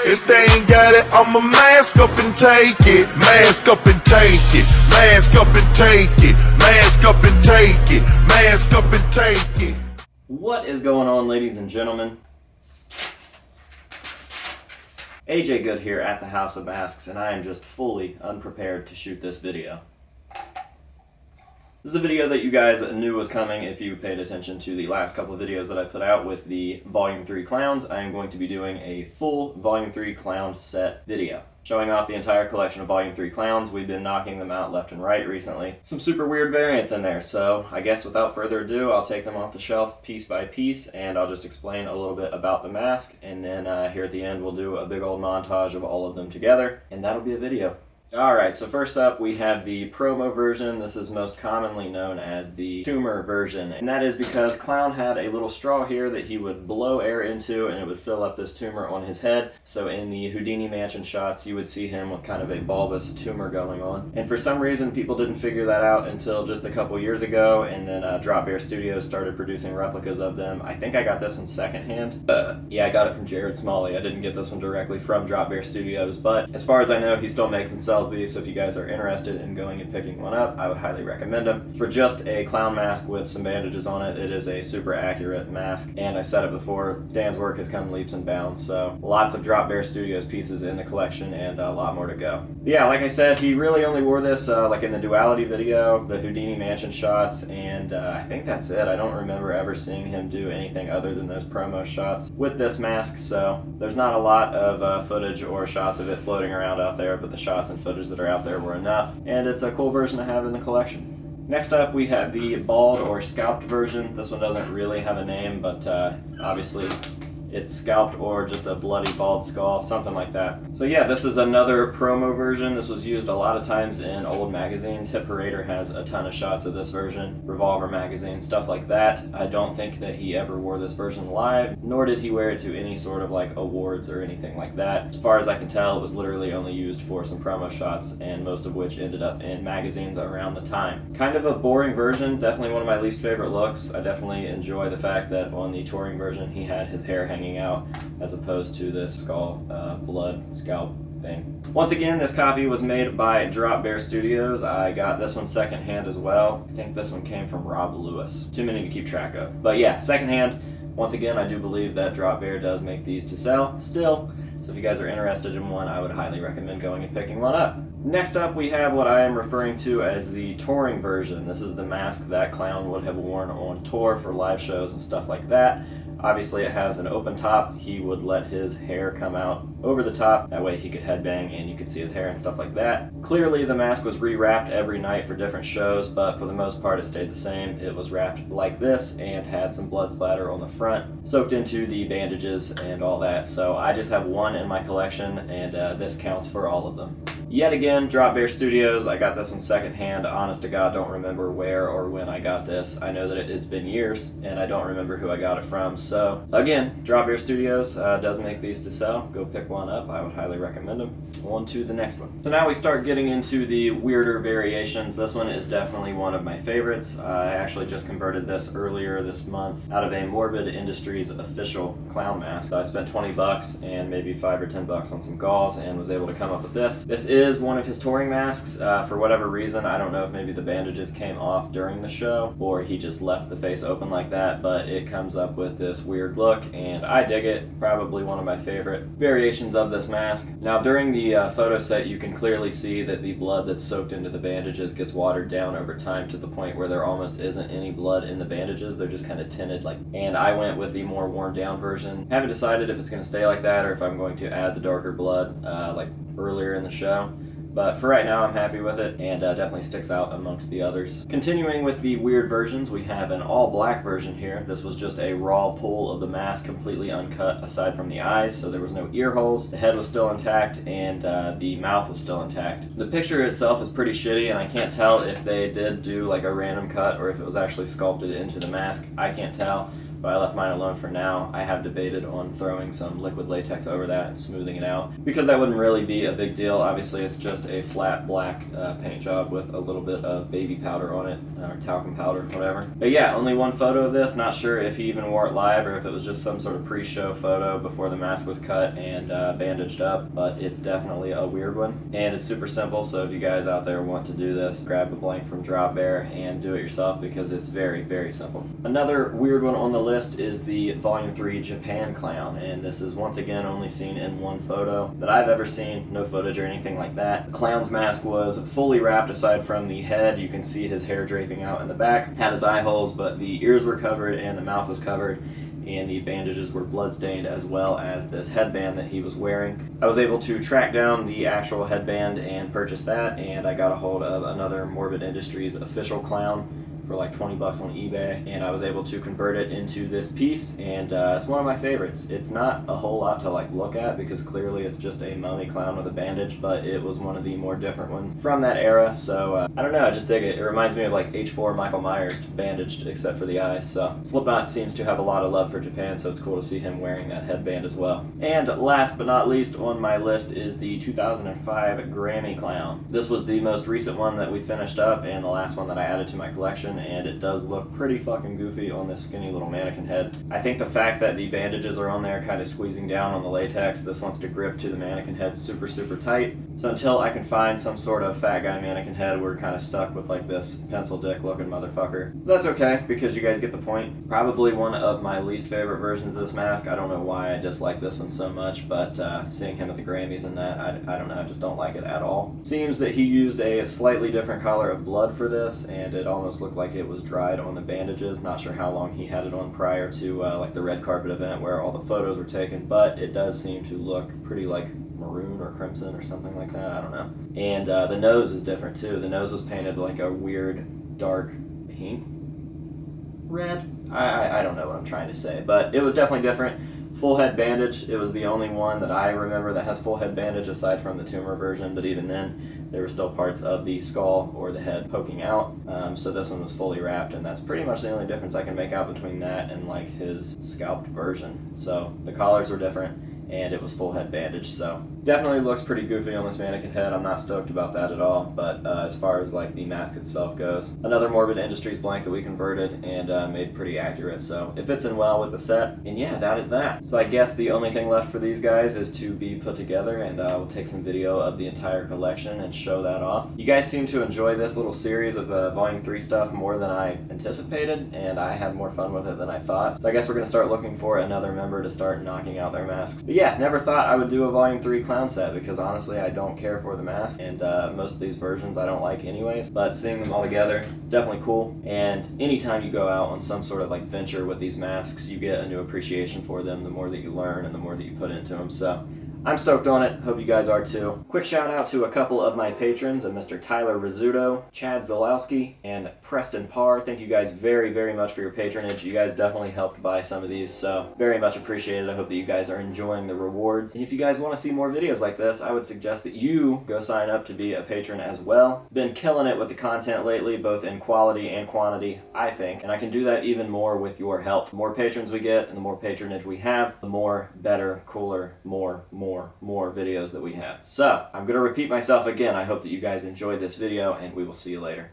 If they ain't got it, I'ma mask up and take it. Mask up and take it. Mask up and take it. Mask up and take it. Mask up and take it. What is going on, ladies and gentlemen? AJ Good here at the House of Masks, and I am just fully unprepared to shoot this video. This is a video that you guys knew was coming if you paid attention to the last couple of videos that I put out with the Volume 3 Clowns. I am going to be doing a full Volume 3 Clown set video, showing off the entire collection of Volume 3 Clowns. We've been knocking them out left and right recently. Some super weird variants in there, so I guess without further ado, I'll take them off the shelf piece by piece, and I'll just explain a little bit about the mask, and then here at the end we'll do a big old montage of all of them together, and that'll be a video. Alright, so first up we have the promo version. This is most commonly known as the tumor version, and that is because Clown had a little straw here that he would blow air into and it would fill up this tumor on his head. So in the Houdini Mansion shots you would see him with kind of a bulbous tumor going on. And for some reason people didn't figure that out until just a couple years ago, and then Drop Bear Studios started producing replicas of them. I think I got this one secondhand. Yeah, I got it from Jared Smalley. I didn't get this one directly from Drop Bear Studios, but as far as I know he still makes and sells these, so if you guys are interested in going and picking one up, I would highly recommend them. For just a clown mask with some bandages on it, it is a super accurate mask, and I've said it before, Dan's work has come leaps and bounds, so lots of Drop Bear Studios pieces in the collection and a lot more to go. Yeah, like I said, he really only wore this like in the Duality video, the Houdini Mansion shots, and I think that's it. I don't remember ever seeing him do anything other than those promo shots with this mask, so there's not a lot of footage or shots of it floating around out there, but the shots and footage that are out there were enough, and it's a cool version to have in the collection. Next up we have the bald or scalped version. This one doesn't really have a name, but obviously it's scalped or just a bloody bald skull, something like that. So yeah, this is another promo version. This was used a lot of times in old magazines. Hit Parader has a ton of shots of this version, Revolver magazine, stuff like that. I don't think that he ever wore this version live, nor did he wear it to any sort of like awards or anything like that. As far as I can tell, it was literally only used for some promo shots, and most of which ended up in magazines around the time. Kind of a boring version, definitely one of my least favorite looks. I definitely enjoy the fact that on the touring version he had his hair hanging out as opposed to this skull, blood, scalp thing. Once again, this copy was made by Drop Bear Studios. I got this one secondhand as well. I think this one came from Rob Lewis. Too many to keep track of. But yeah, secondhand. Once again, I do believe that Drop Bear does make these to sell still. So if you guys are interested in one, I would highly recommend going and picking one up. Next up, we have what I am referring to as the touring version. This is the mask that Clown would have worn on tour for live shows and stuff like that. Obviously it has an open top. He would let his hair come out over the top. That way he could headbang and you could see his hair and stuff like that. Clearly the mask was rewrapped every night for different shows, but for the most part it stayed the same. It was wrapped like this and had some blood splatter on the front, soaked into the bandages and all that. So I just have one in my collection, and this counts for all of them. Yet again, Drop Bear Studios. I got this one secondhand. Honest to God, don't remember where or when I got this. I know that it has been years, and I don't remember who I got it from. So again, Drop Bear Studios does make these to sell. Go pick one up. I would highly recommend them. On to the next one. So now we start getting into the weirder variations. This one is definitely one of my favorites. I actually just converted this earlier this month out of a Morbid Industries official clown mask. So I spent 20 bucks and maybe 5 or 10 bucks on some gauze and was able to come up with this. This is one of his touring masks. For whatever reason, I don't know if maybe the bandages came off during the show or he just left the face open like that, but it comes up with this weird look and I dig it. Probably one of my favorite variations of this mask. Now during the photo set you can clearly see that the blood that's soaked into the bandages gets watered down over time to the point where there almost isn't any blood in the bandages. They're just kind of tinted like, and I went with the more worn down version. Haven't decided if it's going to stay like that or if I'm going to add the darker blood like earlier in the show. But for right now, I'm happy with it, and definitely sticks out amongst the others. Continuing with the weird versions, we have an all-black version here. This was just a raw pull of the mask, completely uncut aside from the eyes, so there was no ear holes. The head was still intact, and the mouth was still intact. The picture itself is pretty shitty, and I can't tell if they did do like a random cut or if it was actually sculpted into the mask. I can't tell. but I left mine alone for now. I have debated on throwing some liquid latex over that and smoothing it out, because that wouldn't really be a big deal. Obviously, it's just a flat black paint job with a little bit of baby powder on it, or talcum powder, whatever. But yeah, only one photo of this. Not sure if he even wore it live or if it was just some sort of pre-show photo before the mask was cut and bandaged up, but it's definitely a weird one. And it's super simple, so if you guys out there want to do this, grab a blank from Drop Bear and do it yourself, because it's very, very simple. Another weird one on the list is the Volume 3 Japan Clown, and this is once again only seen in one photo that I've ever seen, no footage or anything like that. The clown's mask was fully wrapped aside from the head. You can see his hair draping out in the back, had his eye holes, but the ears were covered and the mouth was covered, and the bandages were bloodstained, as well as this headband that he was wearing. I was able to track down the actual headband and purchase that, and I got a hold of another Morbid Industries official clown for like 20 bucks on eBay, and I was able to convert it into this piece, and it's one of my favorites. It's not a whole lot to like look at, because clearly it's just a mummy clown with a bandage, but it was one of the more different ones from that era, so I don't know, I just dig it. It reminds me of like H4 Michael Myers, bandaged except for the eyes. So Slipknot seems to have a lot of love for Japan, so it's cool to see him wearing that headband as well. And last but not least on my list is the 2005 Grammy Clown. This was the most recent one that we finished up, and the last one that I added to my collection, and it does look pretty fucking goofy on this skinny little mannequin head. I think the fact that the bandages are on there kind of squeezing down on the latex, this wants to grip to the mannequin head super, super tight. So until I can find some sort of fat guy mannequin head, we're kind of stuck with like this pencil dick looking motherfucker. That's okay, because you guys get the point. Probably one of my least favorite versions of this mask. I don't know why I dislike this one so much, but seeing him at the Grammys and that, I don't know, I just don't like it at all. Seems that he used a slightly different color of blood for this, and it almost looked like it was dried on the bandages. Not sure how long he had it on prior to like the red carpet event where all the photos were taken, but it does seem to look pretty like maroon or crimson or something like that, I don't know. And the nose is different too. The nose was painted like a weird dark pink? Red? I don't know what I'm trying to say, but it was definitely different. Full head bandage. It was the only one that I remember that has full head bandage aside from the tumor version, but even then there were still parts of the skull or the head poking out. So this one was fully wrapped, and that's pretty much the only difference I can make out between that and like his scalped version. So the collars were different, and it was full head bandage, so definitely looks pretty goofy on this mannequin head. I'm not stoked about that at all, but as far as like the mask itself goes, another Morbid Industries blank that we converted and made pretty accurate, so it fits in well with the set. And yeah, that is that. So I guess the only thing left for these guys is to be put together, and we'll take some video of the entire collection and show that off. You guys seem to enjoy this little series of Volume 3 stuff more than I anticipated, and I had more fun with it than I thought. So I guess we're going to start looking for another member to start knocking out their masks. But yeah, never thought I would do a Volume 3 clown set, because honestly I don't care for the mask, and most of these versions I don't like anyways, but seeing them all together, definitely cool. And anytime you go out on some sort of like venture with these masks, you get a new appreciation for them the more that you learn and the more that you put into them. So I'm stoked on it. Hope you guys are too. Quick shout out to a couple of my patrons, Mr. Tyler Rizzuto, Chad Zalowski, and Preston Parr. Thank you guys very, very much for your patronage. You guys definitely helped buy some of these, so very much appreciated. I hope that you guys are enjoying the rewards. And if you guys want to see more videos like this, I would suggest that you go sign up to be a patron as well. Been killing it with the content lately, both in quality and quantity, I think, and I can do that even more with your help. The more patrons we get and the more patronage we have, the more, better, cooler, more videos that we have. So I'm going to repeat myself again. I hope that you guys enjoyed this video, and we will see you later.